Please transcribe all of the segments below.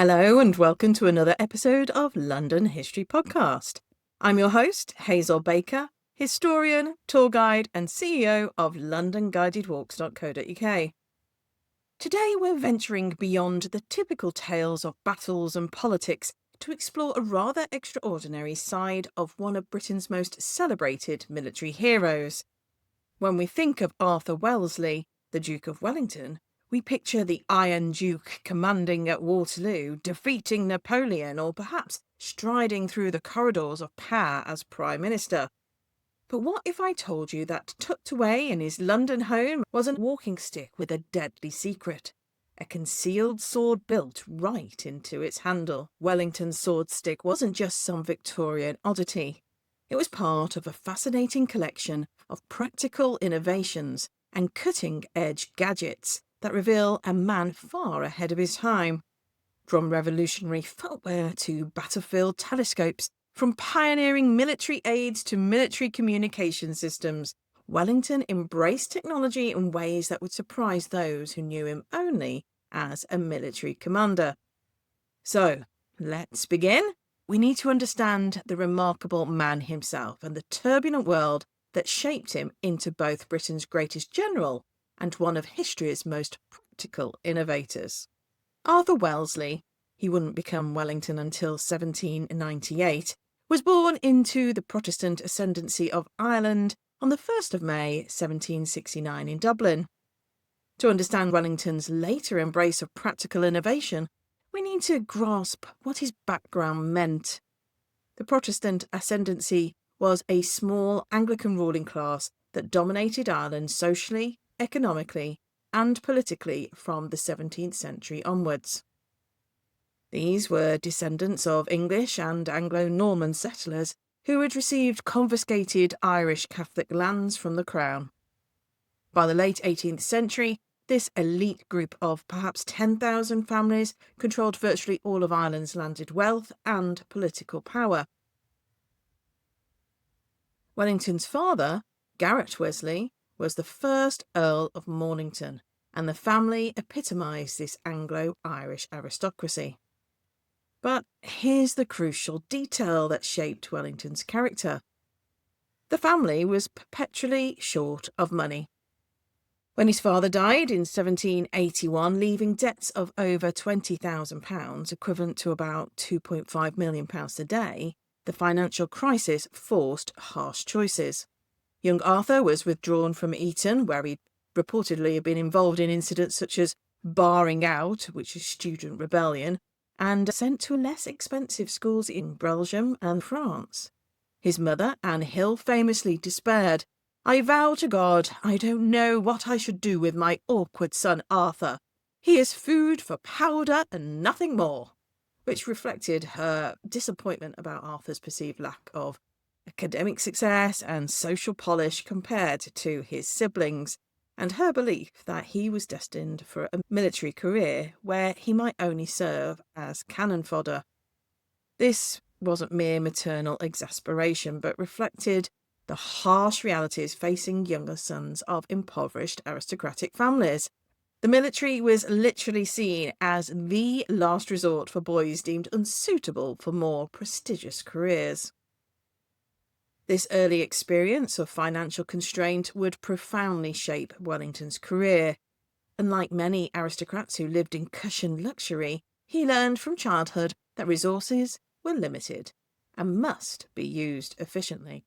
Hello and welcome to another episode of London History Podcast. I'm your host, Hazel Baker, historian, tour guide and CEO of londonguidedwalks.co.uk. Today we're venturing beyond the typical tales of battles and politics to explore a rather extraordinary side of one of Britain's most celebrated military heroes. When we think of Arthur Wellesley, the Duke of Wellington, we picture the Iron Duke commanding at Waterloo, defeating Napoleon, or perhaps striding through the corridors of power as Prime Minister. But what if I told you that tucked away in his London home was a walking stick with a deadly secret? A concealed sword built right into its handle. Wellington's sword stick wasn't just some Victorian oddity. It was part of a fascinating collection of practical innovations and cutting-edge gadgets that reveal a man far ahead of his time. From revolutionary footwear to battlefield telescopes, from pioneering military aids to military communication systems, Wellington embraced technology in ways that would surprise those who knew him only as a military commander. So, let's begin. We need to understand the remarkable man himself and the turbulent world that shaped him into both Britain's greatest general and one of history's most practical innovators. Arthur Wellesley, he wouldn't become Wellington until 1798, was born into the Protestant ascendancy of Ireland on the 1st of May 1769 in Dublin. To understand Wellington's later embrace of practical innovation, we need to grasp what his background meant. The Protestant ascendancy was a small Anglican ruling class that dominated Ireland socially, economically, and politically from the 17th century onwards. These were descendants of English and Anglo-Norman settlers who had received confiscated Irish Catholic lands from the Crown. By the late 18th century, this elite group of perhaps 10,000 families controlled virtually all of Ireland's landed wealth and political power. Wellington's father, Garret Wesley, was the first Earl of Mornington, and the family epitomised this Anglo-Irish aristocracy. But here's the crucial detail that shaped Wellington's character. The family was perpetually short of money. When his father died in 1781, leaving debts of over £20,000, equivalent to about £2.5 million today, the financial crisis forced harsh choices. Young Arthur was withdrawn from Eton, where he reportedly had been involved in incidents such as barring out, which is student rebellion, and sent to less expensive schools in Belgium and France. His mother, Anne Hill, famously despaired, "I vow to God, I don't know what I should do with my awkward son Arthur. He is food for powder and nothing more," which reflected her disappointment about Arthur's perceived lack of academic success and social polish compared to his siblings, and her belief that he was destined for a military career where he might only serve as cannon fodder. This wasn't mere maternal exasperation, but reflected the harsh realities facing younger sons of impoverished aristocratic families. The military was literally seen as the last resort for boys deemed unsuitable for more prestigious careers. This early experience of financial constraint would profoundly shape Wellington's career. Unlike many aristocrats who lived in cushioned luxury, he learned from childhood that resources were limited and must be used efficiently.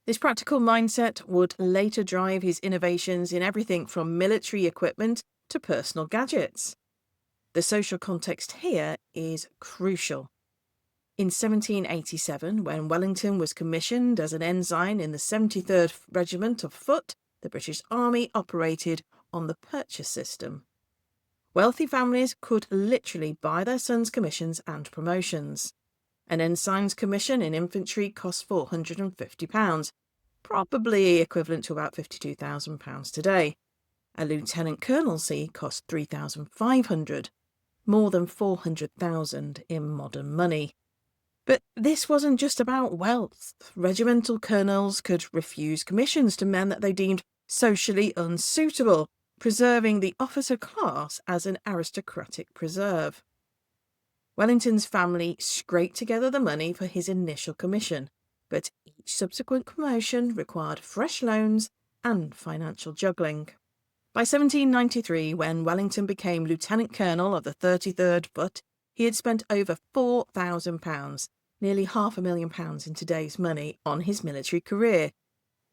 This practical mindset would later drive his innovations in everything from military equipment to personal gadgets. The social context here is crucial. In 1787, when Wellington was commissioned as an ensign in the 73rd Regiment of Foot, the British Army operated on the purchase system. Wealthy families could literally buy their sons' commissions and promotions. An ensign's commission in infantry cost £450, probably equivalent to about £52,000 today. A lieutenant colonelcy cost £3,500, more than £400,000 in modern money. But this wasn't just about wealth. Regimental colonels could refuse commissions to men that they deemed socially unsuitable, preserving the officer class as an aristocratic preserve. Wellington's family scraped together the money for his initial commission, but each subsequent promotion required fresh loans and financial juggling. By 1793, when Wellington became Lieutenant Colonel of the 33rd Foot, he had spent over £4,000, nearly £500,000 in today's money, on his military career.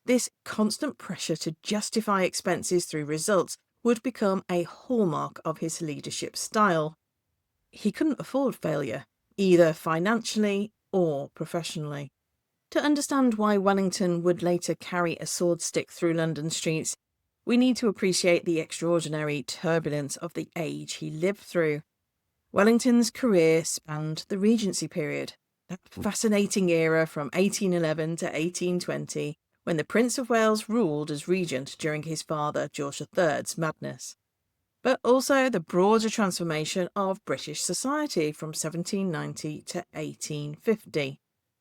This constant pressure to justify expenses through results would become a hallmark of his leadership style. He couldn't afford failure, either financially or professionally. To understand why Wellington would later carry a sword stick through London streets, we need to appreciate the extraordinary turbulence of the age he lived through. Wellington's career spanned the Regency period, that fascinating era from 1811 to 1820, when the Prince of Wales ruled as regent during his father George III's madness, but also the broader transformation of British society from 1790 to 1850.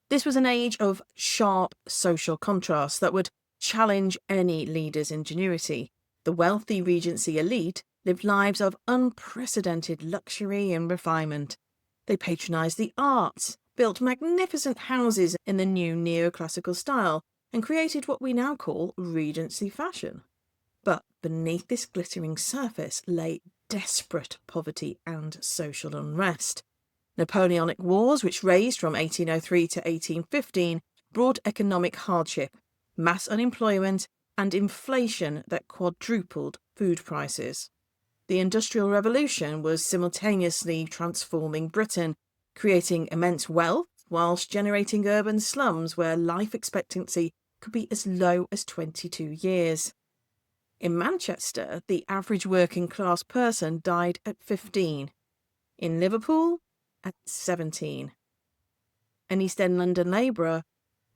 This was an age of sharp social contrasts that would challenge any leader's ingenuity. The wealthy Regency elite lived lives of unprecedented luxury and refinement. They patronised the arts, built magnificent houses in the new neoclassical style, and created what we now call Regency fashion. But beneath this glittering surface lay desperate poverty and social unrest. Napoleonic wars, which raged from 1803 to 1815, brought economic hardship, mass unemployment, and inflation that quadrupled food prices. The Industrial Revolution was simultaneously transforming Britain, creating immense wealth whilst generating urban slums where life expectancy could be as low as 22 years. In Manchester, the average working class person died at 15. In Liverpool, at 17. An East End London labourer,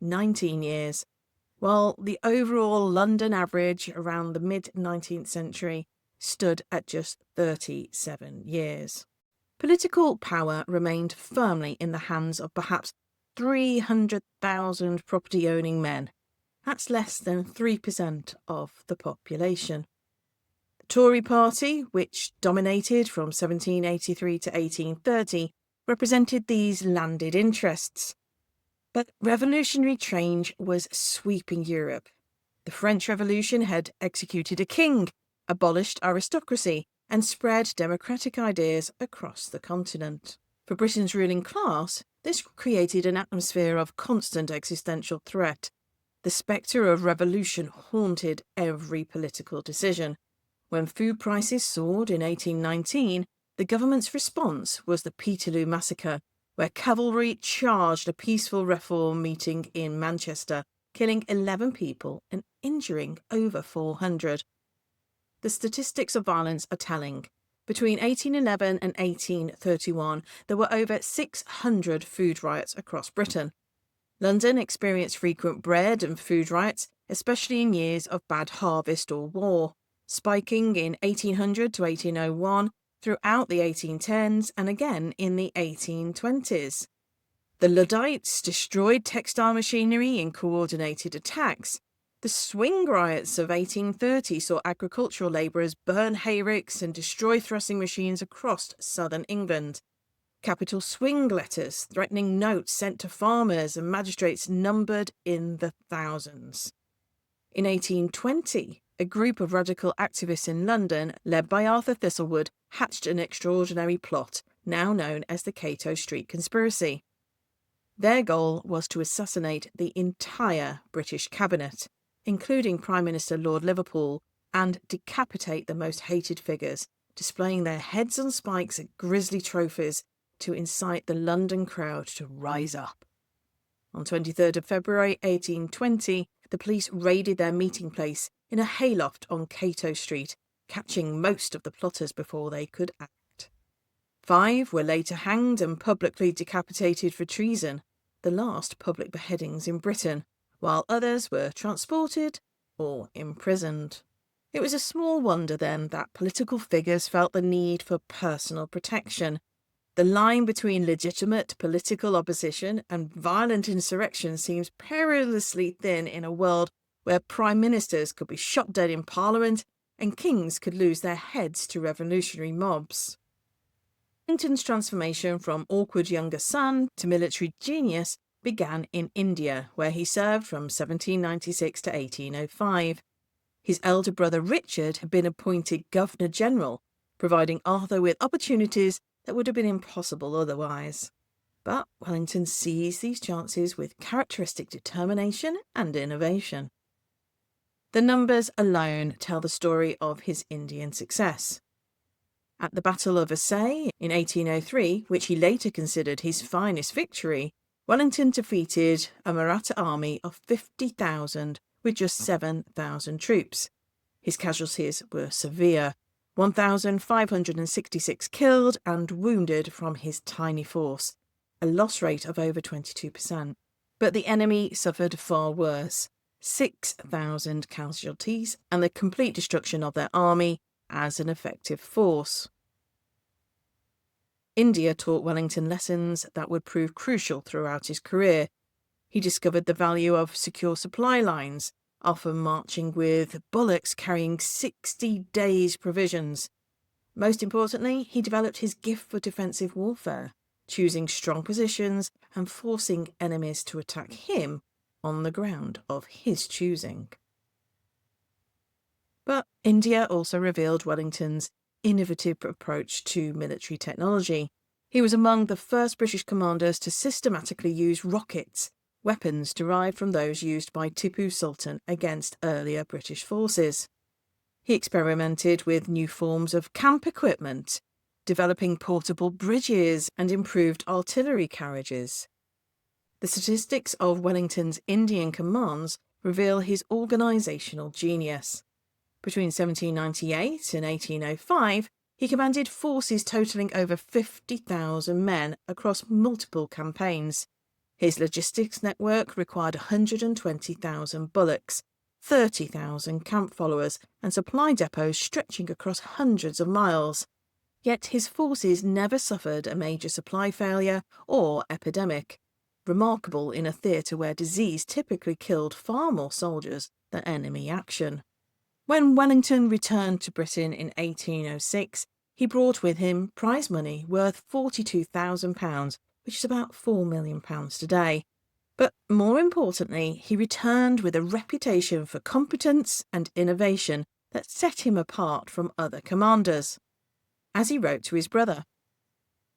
19 years, while the overall London average around the mid-19th century stood at just 37 years. Political power remained firmly in the hands of perhaps 300,000 property-owning men. That's less than 3% of the population. The Tory party, which dominated from 1783 to 1830, represented these landed interests. But revolutionary change was sweeping Europe. The French Revolution had executed a king, abolished aristocracy, and spread democratic ideas across the continent. For Britain's ruling class, this created an atmosphere of constant existential threat. The spectre of revolution haunted every political decision. When food prices soared in 1819, the government's response was the Peterloo massacre, where cavalry charged a peaceful reform meeting in Manchester, killing 11 people and injuring over 400. The statistics of violence are telling. Between 1811 and 1831, there were over 600 food riots across Britain. London experienced frequent bread and food riots, especially in years of bad harvest or war, spiking in 1800 to 1801, throughout the 1810s and again in the 1820s. The Luddites destroyed textile machinery in coordinated attacks. The swing riots of 1830 saw agricultural labourers burn hayricks and destroy threshing machines across southern England. Capital swing letters threatening notes sent to farmers and magistrates numbered in the thousands. In 1820, a group of radical activists in London, led by Arthur Thistlewood, hatched an extraordinary plot, now known as the Cato Street Conspiracy. Their goal was to assassinate the entire British cabinet, including Prime Minister Lord Liverpool, and decapitate the most hated figures, displaying their heads on spikes at grisly trophies to incite the London crowd to rise up. On 23rd of February 1820, the police raided their meeting place in a hayloft on Cato Street, catching most of the plotters before they could act. 5 were later hanged and publicly decapitated for treason, the last public beheadings in Britain, while others were transported or imprisoned. It was a small wonder then that political figures felt the need for personal protection. The line between legitimate political opposition and violent insurrection seems perilously thin in a world where prime ministers could be shot dead in Parliament and kings could lose their heads to revolutionary mobs. Wellington's transformation from awkward younger son to military genius began in India, where he served from 1796 to 1805. His elder brother Richard had been appointed Governor-General, providing Arthur with opportunities that would have been impossible otherwise. But Wellington seized these chances with characteristic determination and innovation. The numbers alone tell the story of his Indian success. At the Battle of Assaye in 1803, which he later considered his finest victory, Wellington defeated a Maratha army of 50,000 with just 7,000 troops. His casualties were severe: 1,566 killed and wounded from his tiny force, a loss rate of over 22%. But the enemy suffered far worse: 6,000 casualties and the complete destruction of their army as an effective force. India taught Wellington lessons that would prove crucial throughout his career. He discovered the value of secure supply lines, often marching with bullocks carrying 60 days' provisions. Most importantly, he developed his gift for defensive warfare, choosing strong positions and forcing enemies to attack him on the ground of his choosing. But India also revealed Wellington's innovative approach to military technology. He was among the first British commanders to systematically use rockets, weapons derived from those used by Tipu Sultan against earlier British forces. He experimented with new forms of camp equipment, developing portable bridges and improved artillery carriages. The statistics of Wellington's Indian commands reveal his organisational genius. Between 1798 and 1805, he commanded forces totalling over 50,000 men across multiple campaigns. His logistics network required 120,000 bullocks, 30,000 camp followers, and supply depots stretching across hundreds of miles. Yet his forces never suffered a major supply failure or epidemic, remarkable in a theatre where disease typically killed far more soldiers than enemy action. When Wellington returned to Britain in 1806, he brought with him prize money worth £42,000, which is about £4 million today. But more importantly, he returned with a reputation for competence and innovation that set him apart from other commanders. As he wrote to his brother,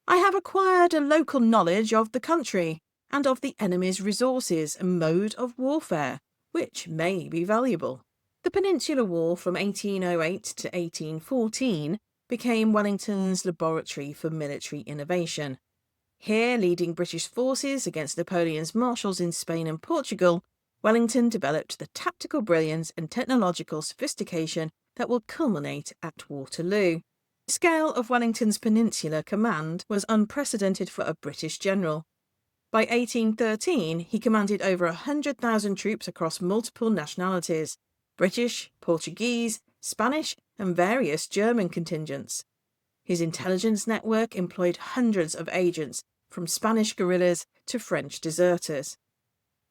"I have acquired a local knowledge of the country and of the enemy's resources and mode of warfare, which may be valuable." The Peninsular War from 1808 to 1814 became Wellington's laboratory for military innovation. Here, leading British forces against Napoleon's marshals in Spain and Portugal, Wellington developed the tactical brilliance and technological sophistication that will culminate at Waterloo. The scale of Wellington's Peninsular command was unprecedented for a British general. By 1813, he commanded over 100,000 troops across multiple nationalities: British, Portuguese, Spanish, and various German contingents. His intelligence network employed hundreds of agents, from Spanish guerrillas to French deserters.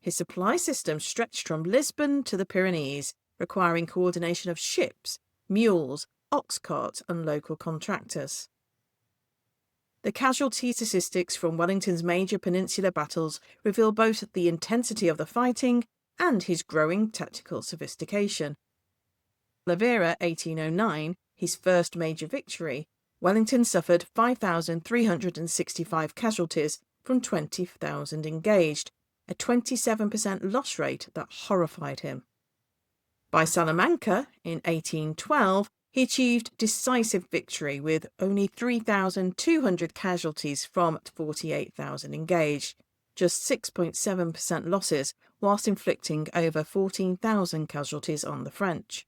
His supply system stretched from Lisbon to the Pyrenees, requiring coordination of ships, mules, ox carts, and local contractors. The casualty statistics from Wellington's major peninsular battles reveal both the intensity of the fighting and his growing tactical sophistication. Lavera 1809, his first major victory, Wellington suffered 5,365 casualties from 20,000 engaged, a 27% loss rate that horrified him. By Salamanca in 1812, he achieved decisive victory with only 3,200 casualties from 48,000 engaged, just 6.7% losses, whilst inflicting over 14,000 casualties on the French.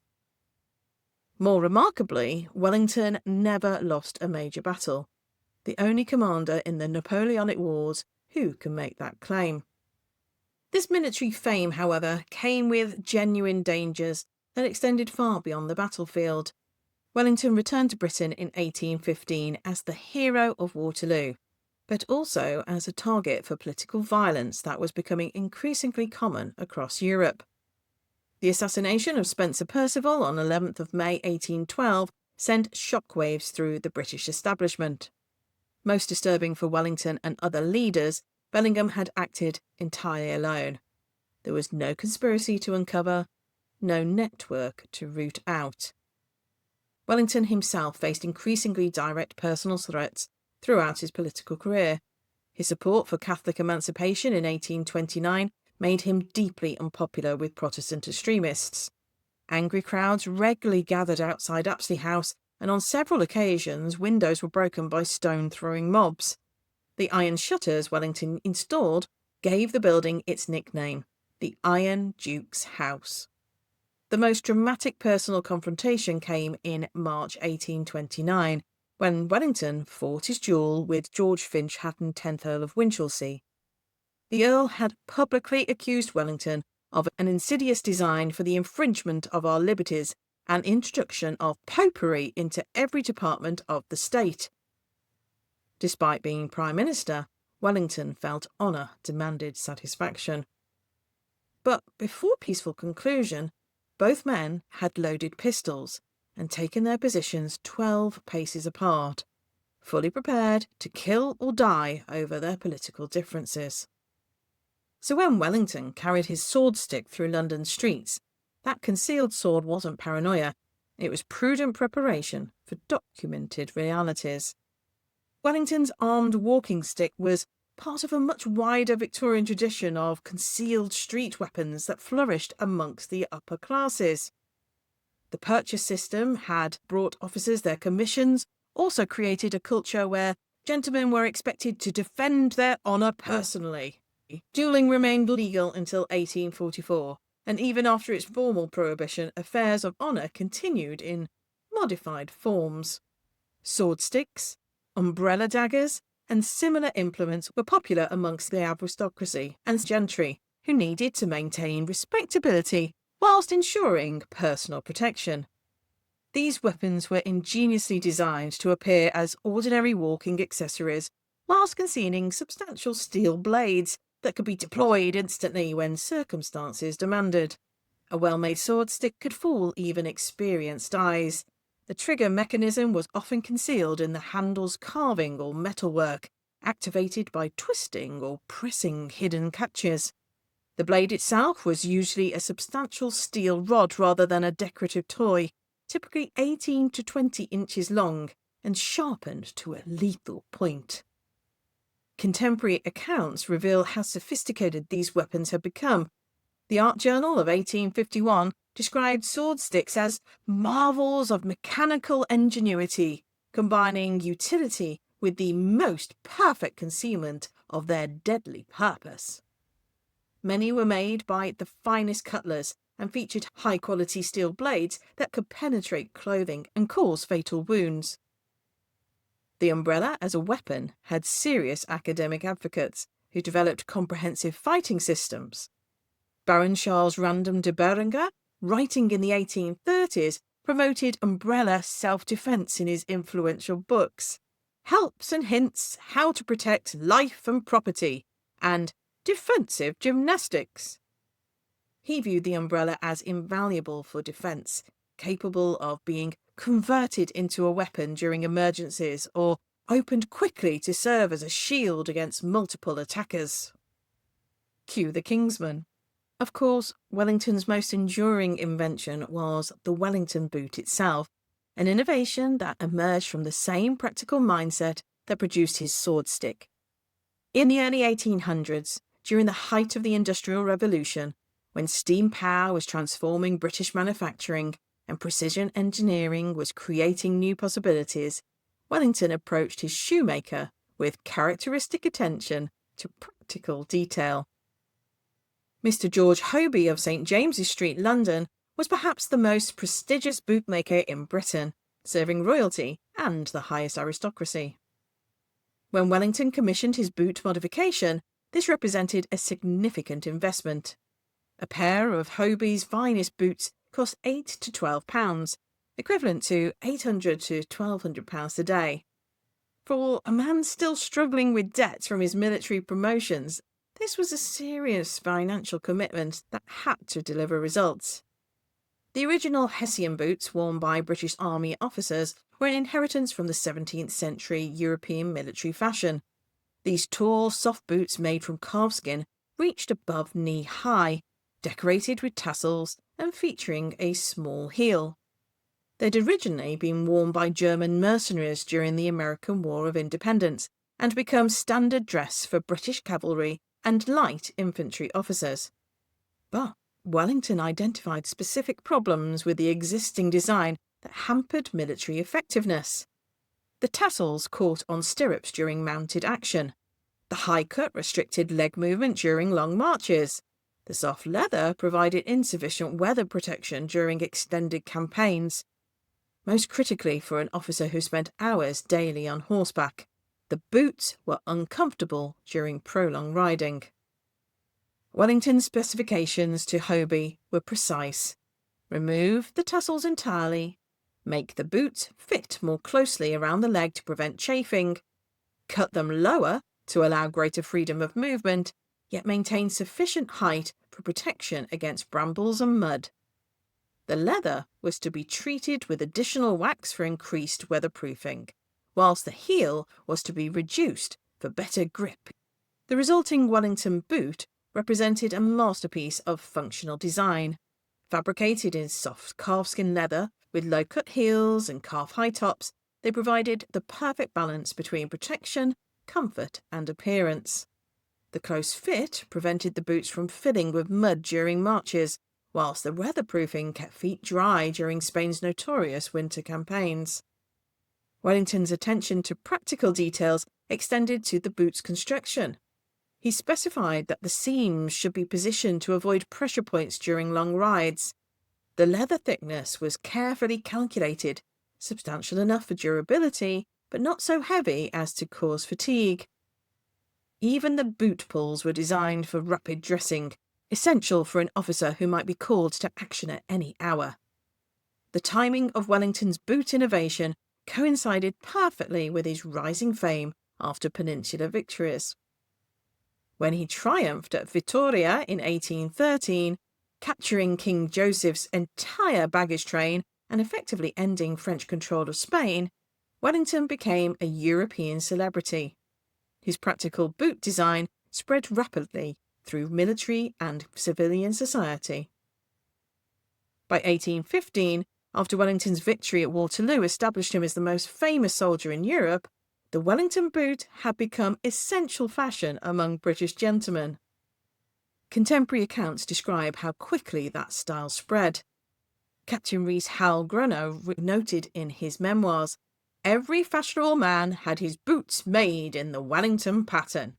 More remarkably, Wellington never lost a major battle, the only commander in the Napoleonic Wars who can make that claim. This military fame, however, came with genuine dangers that extended far beyond the battlefield. Wellington returned to Britain in 1815 as the hero of Waterloo, but also as a target for political violence that was becoming increasingly common across Europe. The assassination of Spencer Perceval on 11th of May 1812 sent shockwaves through the British establishment. Most disturbing for Wellington and other leaders, Bellingham had acted entirely alone. There was no conspiracy to uncover, no network to root out. Wellington himself faced increasingly direct personal threats throughout his political career. His support for Catholic emancipation in 1829 made him deeply unpopular with Protestant extremists. Angry crowds regularly gathered outside Apsley House, and on several occasions windows were broken by stone-throwing mobs. The iron shutters Wellington installed gave the building its nickname, the Iron Duke's House. The most dramatic personal confrontation came in March 1829, when Wellington fought his duel with George Finch Hatton, 10th Earl of Winchelsea. The Earl had publicly accused Wellington of an insidious design for the infringement of our liberties and introduction of popery into every department of the state. Despite being Prime Minister, Wellington felt honour demanded satisfaction. But before peaceful conclusion, both men had loaded pistols and taken their positions 12 paces apart, fully prepared to kill or die over their political differences. So when Wellington carried his sword stick through London streets, that concealed sword wasn't paranoia, it was prudent preparation for documented realities. Wellington's armed walking stick was part of a much wider Victorian tradition of concealed street weapons that flourished amongst the upper classes. The purchase system had brought officers their commissions, also created a culture where gentlemen were expected to defend their honour personally. Duelling remained legal until 1844, and even after its formal prohibition, affairs of honour continued in modified forms. Sword sticks, umbrella daggers, and similar implements were popular amongst the aristocracy and gentry, who needed to maintain respectability whilst ensuring personal protection. These weapons were ingeniously designed to appear as ordinary walking accessories, whilst concealing substantial steel blades that could be deployed instantly when circumstances demanded. A well-made sword stick could fool even experienced eyes. The trigger mechanism was often concealed in the handle's carving or metalwork, activated by twisting or pressing hidden catches. The blade itself was usually a substantial steel rod rather than a decorative toy, typically 18 to 20 inches long and sharpened to a lethal point. Contemporary accounts reveal how sophisticated these weapons had become. The Art Journal of 1851 described sword sticks as marvels of mechanical ingenuity, combining utility with the most perfect concealment of their deadly purpose. Many were made by the finest cutlers and featured high-quality steel blades that could penetrate clothing and cause fatal wounds. The umbrella as a weapon had serious academic advocates who developed comprehensive fighting systems. Baron Charles Random de Berenger, writing in the 1830s, promoted umbrella self-defense in his influential books, Helps and Hints How to Protect Life and Property, and Defensive Gymnastics. He viewed the umbrella as invaluable for defence, capable of being converted into a weapon during emergencies or opened quickly to serve as a shield against multiple attackers. Cue the Kingsman. Of course, Wellington's most enduring invention was the Wellington boot itself, an innovation that emerged from the same practical mindset that produced his sword stick. In the early 1800s, during the height of the Industrial Revolution, when steam power was transforming British manufacturing and precision engineering was creating new possibilities, Wellington approached his shoemaker with characteristic attention to practical detail. Mr. George Hoby of St. James's Street, London, was perhaps the most prestigious bootmaker in Britain, serving royalty and the highest aristocracy. When Wellington commissioned his boot modification, this represented a significant investment. A pair of Hoby's finest boots cost £8 to £12, equivalent to £800 to £1,200 a day. For a man still struggling with debts from his military promotions, this was a serious financial commitment that had to deliver results. The original Hessian boots worn by British Army officers were an inheritance from the 17th century European military fashion. These tall, soft boots made from calfskin reached above knee-high, decorated with tassels and featuring a small heel. They'd originally been worn by German mercenaries during the American War of Independence and become standard dress for British cavalry and light infantry officers. But Wellington identified specific problems with the existing design that hampered military effectiveness. The tassels caught on stirrups during mounted action. The high cut restricted leg movement during long marches. The soft leather provided insufficient weather protection during extended campaigns. Most critically for an officer who spent hours daily on horseback, the boots were uncomfortable during prolonged riding. Wellington's specifications to Hobie were precise. Remove the tassels entirely, make the boots fit more closely around the leg to prevent chafing, cut them lower to allow greater freedom of movement, yet maintain sufficient height for protection against brambles and mud. The leather was to be treated with additional wax for increased weatherproofing, whilst the heel was to be reduced for better grip. The resulting Wellington boot represented a masterpiece of functional design. Fabricated in soft calfskin leather with low-cut heels and calf-high tops, they provided the perfect balance between protection, comfort and appearance. The close fit prevented the boots from filling with mud during marches, whilst the weatherproofing kept feet dry during Spain's notorious winter campaigns. Wellington's attention to practical details extended to the boot's construction. He specified that the seams should be positioned to avoid pressure points during long rides. The leather thickness was carefully calculated, substantial enough for durability, but not so heavy as to cause fatigue. Even the boot pulls were designed for rapid dressing, essential for an officer who might be called to action at any hour. The timing of Wellington's boot innovation coincided perfectly with his rising fame after Peninsular victories. When he triumphed at Vittoria in 1813, capturing King Joseph's entire baggage train and effectively ending French control of Spain, Wellington became a European celebrity. His practical boot design spread rapidly through military and civilian society. By 1815, after Wellington's victory at Waterloo established him as the most famous soldier in Europe, the Wellington boot had become essential fashion among British gentlemen. Contemporary accounts describe how quickly that style spread. Captain Rhys Howell Grunow noted in his memoirs, "Every fashionable man had his boots made in the Wellington pattern."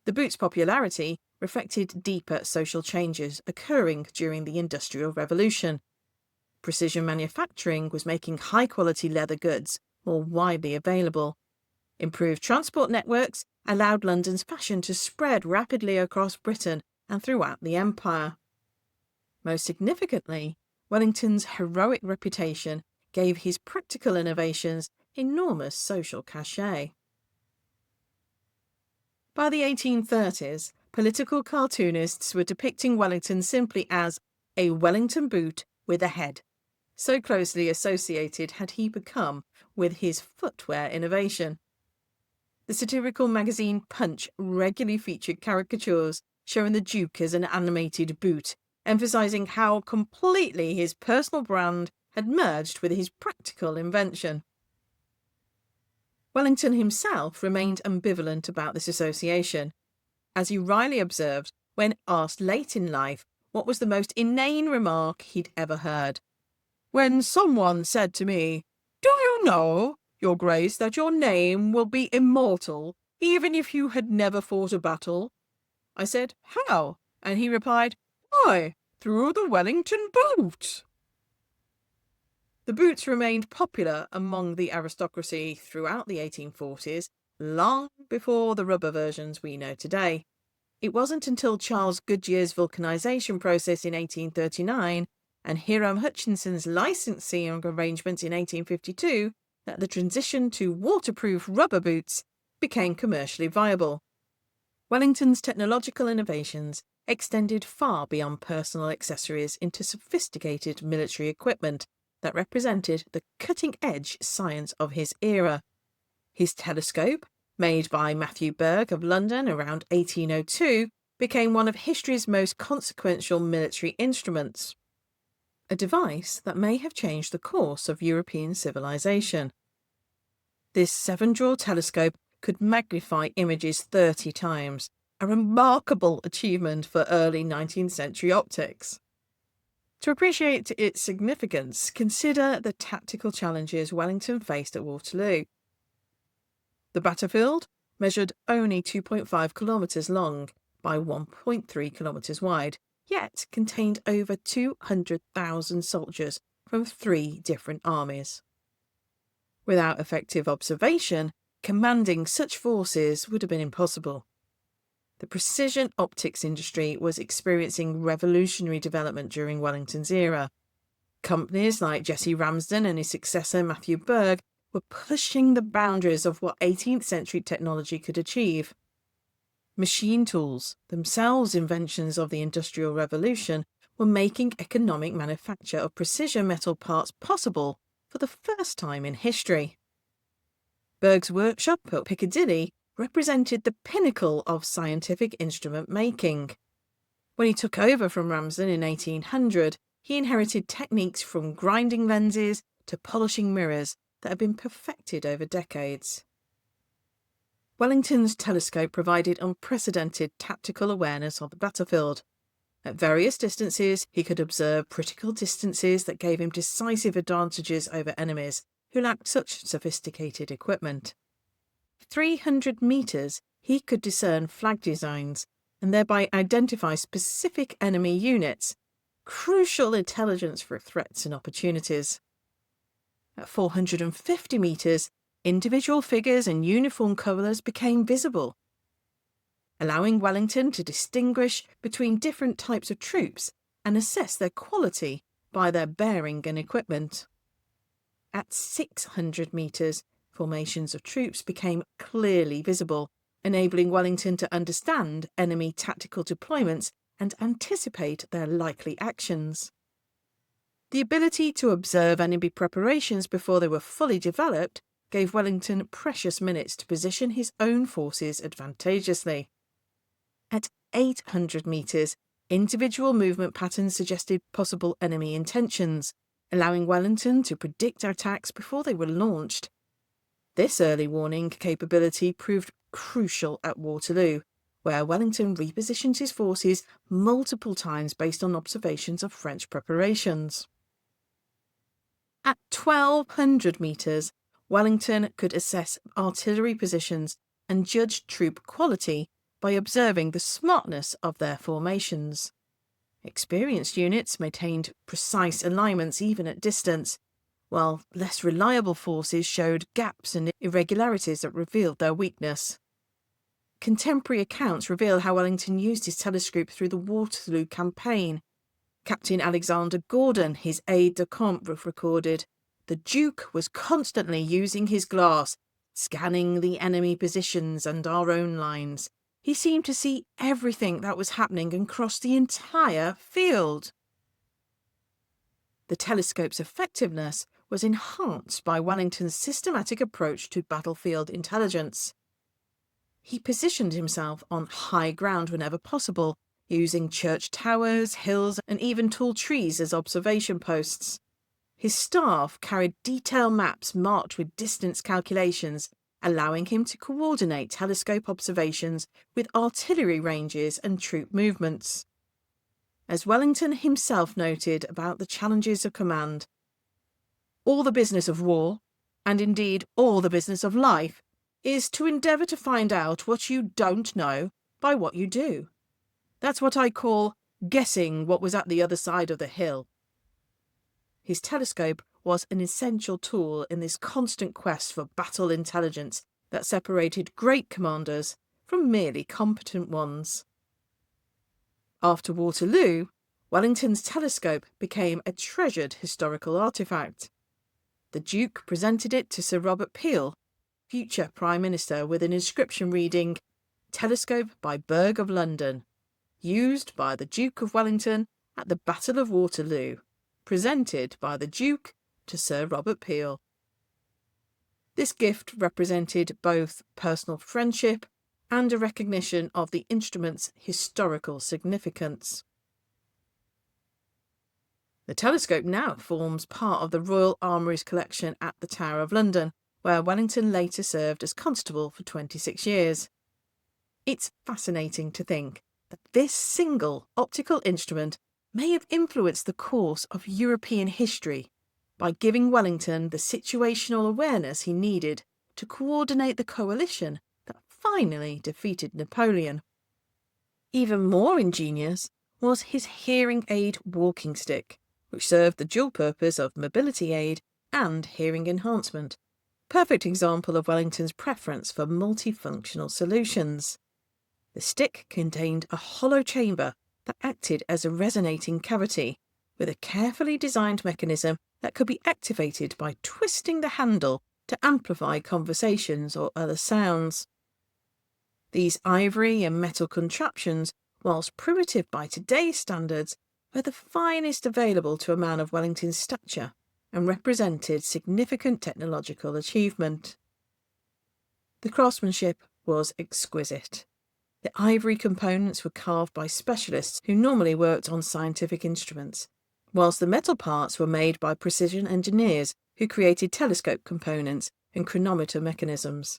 The boot's popularity reflected deeper social changes occurring during the Industrial Revolution. Precision manufacturing was making high-quality leather goods more widely available. Improved transport networks allowed London's fashion to spread rapidly across Britain and throughout the Empire. Most significantly, Wellington's heroic reputation gave his practical innovations enormous social cachet. By the 1830s, political cartoonists were depicting Wellington simply as a Wellington boot with a head. So closely associated had he become with his footwear innovation. The satirical magazine Punch regularly featured caricatures showing the Duke as an animated boot, emphasising how completely his personal brand had merged with his practical invention. Wellington himself remained ambivalent about this association, as he wryly observed when asked late in life what was the most inane remark he'd ever heard. "When someone said to me, 'Do you know, Your Grace, that your name will be immortal, even if you had never fought a battle?' I said, 'How?' And he replied, 'Why, through the Wellington boot.'" The boots remained popular among the aristocracy throughout the 1840s, long before the rubber versions we know today. It wasn't until Charles Goodyear's vulcanization process in 1839 and Hiram Hutchinson's licensing arrangements in 1852 that the transition to waterproof rubber boots became commercially viable. Wellington's technological innovations extended far beyond personal accessories into sophisticated military equipment that represented the cutting-edge science of his era. His telescope, made by Matthew Berg of London around 1802, became one of history's most consequential military instruments, a device that may have changed the course of European civilization. This 7-draw telescope could magnify images 30 times, a remarkable achievement for early 19th century optics. To appreciate its significance, consider the tactical challenges Wellington faced at Waterloo. The battlefield measured only 2.5 kilometres long by 1.3 kilometres wide, yet contained over 200,000 soldiers from 3 different armies. Without effective observation, commanding such forces would have been impossible. The precision optics industry was experiencing revolutionary development during Wellington's era. Companies like Jesse Ramsden and his successor Matthew Berg were pushing the boundaries of what 18th century technology could achieve. Machine tools, themselves inventions of the Industrial Revolution, were making economic manufacture of precision metal parts possible for the first time in history. Berg's workshop at Piccadilly represented the pinnacle of scientific instrument making. When he took over from Ramsden in 1800, he inherited techniques from grinding lenses to polishing mirrors that had been perfected over decades. Wellington's telescope provided unprecedented tactical awareness of the battlefield. At various distances, he could observe critical distances that gave him decisive advantages over enemies who lacked such sophisticated equipment. 300 metres, he could discern flag designs and thereby identify specific enemy units, crucial intelligence for threats and opportunities. At 450 metres, individual figures and uniform colours became visible, allowing Wellington to distinguish between different types of troops and assess their quality by their bearing and equipment. At 600 metres, formations of troops became clearly visible, enabling Wellington to understand enemy tactical deployments and anticipate their likely actions. The ability to observe enemy preparations before they were fully developed gave Wellington precious minutes to position his own forces advantageously. At 800 metres, individual movement patterns suggested possible enemy intentions, allowing Wellington to predict attacks before they were launched. This early warning capability proved crucial at Waterloo, where Wellington repositioned his forces multiple times based on observations of French preparations. At 1200 metres, Wellington could assess artillery positions and judge troop quality by observing the smartness of their formations. Experienced units maintained precise alignments even at distance, while less reliable forces showed gaps and irregularities that revealed their weakness. Contemporary accounts reveal how Wellington used his telescope through the Waterloo campaign. Captain Alexander Gordon, his aide-de-camp, recorded, "The Duke was constantly using his glass, scanning the enemy positions and our own lines. He seemed to see everything that was happening across the entire field." The telescope's effectiveness was enhanced by Wellington's systematic approach to battlefield intelligence. He positioned himself on high ground whenever possible, using church towers, hills, and even tall trees as observation posts. His staff carried detailed maps marked with distance calculations, allowing him to coordinate telescope observations with artillery ranges and troop movements. As Wellington himself noted about the challenges of command, "All the business of war, and indeed all the business of life, is to endeavour to find out what you don't know by what you do. That's what I call guessing what was at the other side of the hill." His telescope was an essential tool in this constant quest for battle intelligence that separated great commanders from merely competent ones. After Waterloo, Wellington's telescope became a treasured historical artefact. The Duke presented it to Sir Robert Peel, future Prime Minister, with an inscription reading, "Telescope by Berg of London," used by the Duke of Wellington at the Battle of Waterloo, presented by the Duke to Sir Robert Peel. This gift represented both personal friendship and a recognition of the instrument's historical significance. The telescope now forms part of the Royal Armouries collection at the Tower of London, where Wellington later served as constable for 26 years. It's fascinating to think that this single optical instrument may have influenced the course of European history by giving Wellington the situational awareness he needed to coordinate the coalition that finally defeated Napoleon. Even more ingenious was his hearing aid walking stick, which served the dual purpose of mobility aid and hearing enhancement. Perfect example of Wellington's preference for multifunctional solutions. The stick contained a hollow chamber that acted as a resonating cavity, with a carefully designed mechanism that could be activated by twisting the handle to amplify conversations or other sounds. These ivory and metal contraptions, whilst primitive by today's standards, were the finest available to a man of Wellington's stature and represented significant technological achievement. The craftsmanship was exquisite. The ivory components were carved by specialists who normally worked on scientific instruments, whilst the metal parts were made by precision engineers who created telescope components and chronometer mechanisms.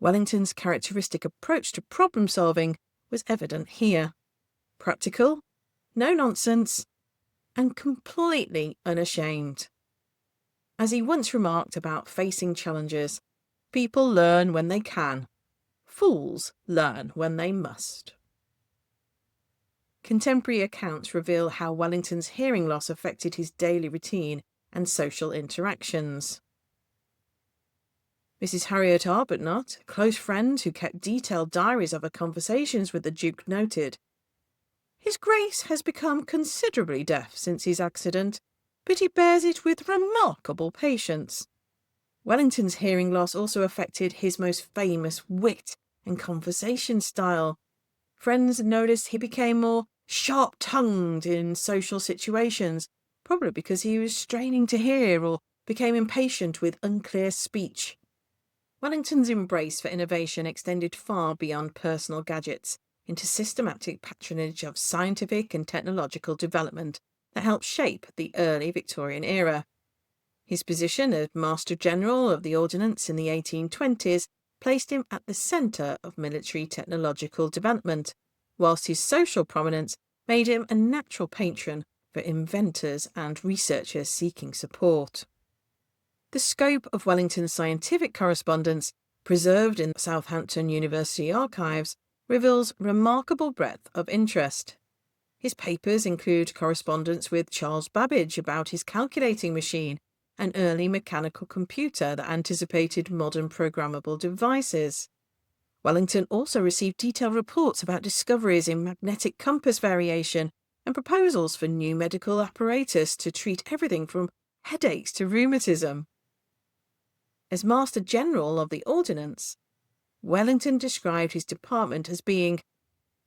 Wellington's characteristic approach to problem solving was evident here. Practical, no nonsense, and completely unashamed. As he once remarked about facing challenges, people learn when they can. Fools learn when they must. Contemporary accounts reveal how Wellington's hearing loss affected his daily routine and social interactions. Mrs. Harriet Arbuthnot, a close friend who kept detailed diaries of her conversations with the Duke, noted, "His Grace has become considerably deaf since his accident, but he bears it with remarkable patience." Wellington's hearing loss also affected his most famous wit and conversation style. Friends noticed he became more sharp-tongued in social situations, probably because he was straining to hear or became impatient with unclear speech. Wellington's embrace for innovation extended far beyond personal gadgets into systematic patronage of scientific and technological development that helped shape the early Victorian era. His position as Master General of the Ordnance in the 1820s placed him at the centre of military technological development, whilst his social prominence made him a natural patron for inventors and researchers seeking support. The scope of Wellington's scientific correspondence, preserved in Southampton University archives, reveals remarkable breadth of interest. His papers include correspondence with Charles Babbage about his calculating machine, an early mechanical computer that anticipated modern programmable devices. Wellington also received detailed reports about discoveries in magnetic compass variation and proposals for new medical apparatus to treat everything from headaches to rheumatism. As Master General of the Ordnance, Wellington described his department as being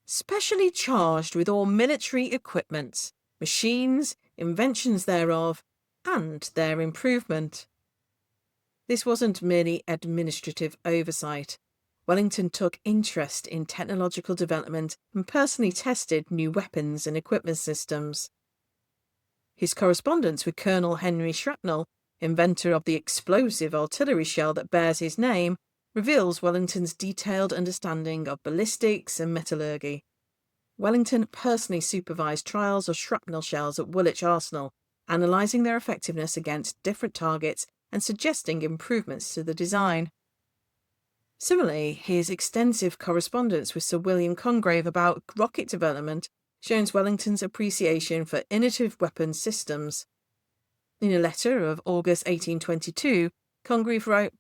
specially charged with all military equipments, machines, inventions thereof, and their improvement. This wasn't merely administrative oversight. Wellington took interest in technological development and personally tested new weapons and equipment systems. His correspondence with Colonel Henry Shrapnel, inventor of the explosive artillery shell that bears his name, reveals Wellington's detailed understanding of ballistics and metallurgy. Wellington personally supervised trials of shrapnel shells at Woolwich Arsenal, analysing their effectiveness against different targets and suggesting improvements to the design. Similarly, his extensive correspondence with Sir William Congreve about rocket development shows Wellington's appreciation for innovative weapon systems. In a letter of August 1822, Congreve wrote,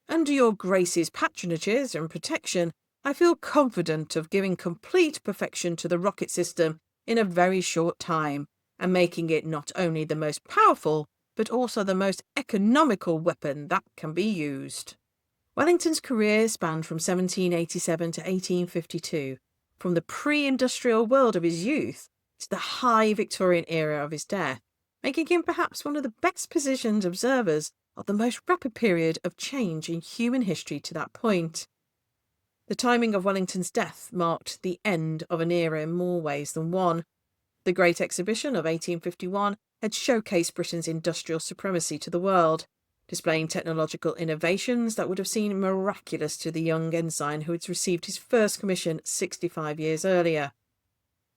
"Under your Grace's patronages and protection, I feel confident of giving complete perfection to the rocket system in a very short time, and making it not only the most powerful, but also the most economical weapon that can be used." Wellington's career spanned from 1787 to 1852, from the pre-industrial world of his youth to the high Victorian era of his death, making him perhaps one of the best positioned observers of the most rapid period of change in human history to that point. The timing of Wellington's death marked the end of an era in more ways than one. The Great Exhibition of 1851 had showcased Britain's industrial supremacy to the world, displaying technological innovations that would have seemed miraculous to the young ensign who had received his first commission 65 years earlier.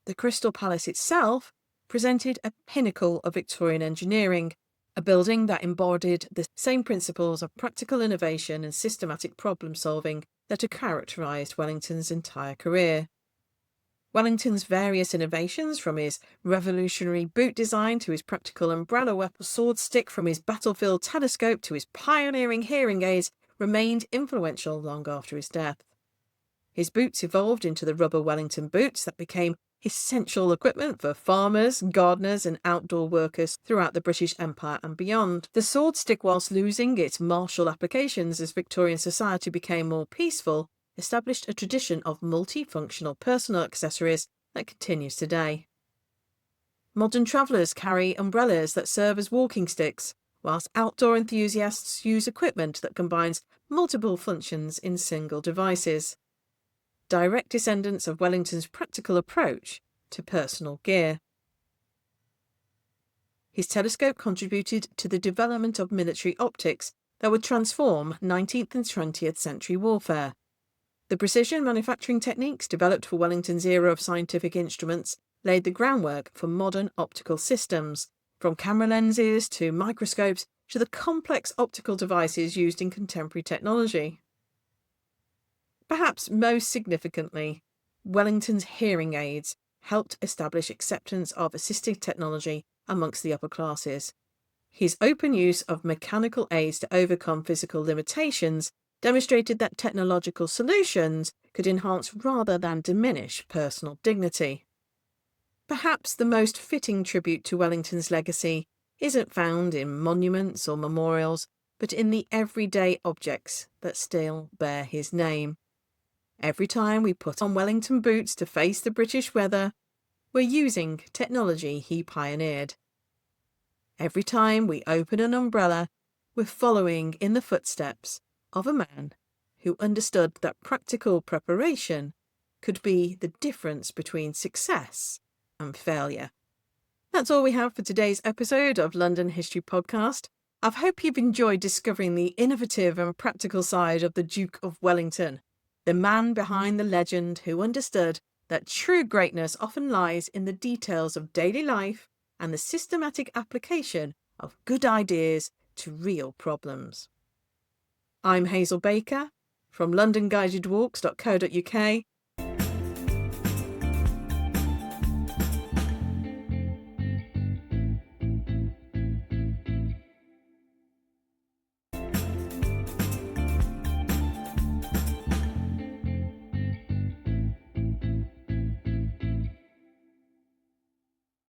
The Crystal Palace itself presented a pinnacle of Victorian engineering, a building that embodied the same principles of practical innovation and systematic problem-solving that had characterised Wellington's entire career. Wellington's various innovations, from his revolutionary boot design to his practical umbrella weapon sword stick, from his battlefield telescope to his pioneering hearing aids, remained influential long after his death. His boots evolved into the rubber Wellington boots that became essential equipment for farmers, gardeners and outdoor workers throughout the British Empire and beyond. The sword stick, whilst losing its martial applications as Victorian society became more peaceful, established a tradition of multifunctional personal accessories that continues today. Modern travellers carry umbrellas that serve as walking sticks, whilst outdoor enthusiasts use equipment that combines multiple functions in single devices. Direct descendants of Wellington's practical approach to personal gear. His telescope contributed to the development of military optics that would transform 19th and 20th century warfare. The precision manufacturing techniques developed for Wellington's era of scientific instruments laid the groundwork for modern optical systems, from camera lenses to microscopes to the complex optical devices used in contemporary technology. Perhaps most significantly, Wellington's hearing aids helped establish acceptance of assistive technology amongst the upper classes. His open use of mechanical aids to overcome physical limitations demonstrated that technological solutions could enhance rather than diminish personal dignity. Perhaps the most fitting tribute to Wellington's legacy isn't found in monuments or memorials, but in the everyday objects that still bear his name. Every time we put on Wellington boots to face the British weather, we're using technology he pioneered. Every time we open an umbrella, we're following in the footsteps of a man who understood that practical preparation could be the difference between success and failure. That's all we have for today's episode of London History Podcast. I hope you've enjoyed discovering the innovative and practical side of the Duke of Wellington, the man behind the legend who understood that true greatness often lies in the details of daily life and the systematic application of good ideas to real problems. I'm Hazel Baker from londonguidedwalks.co.uk,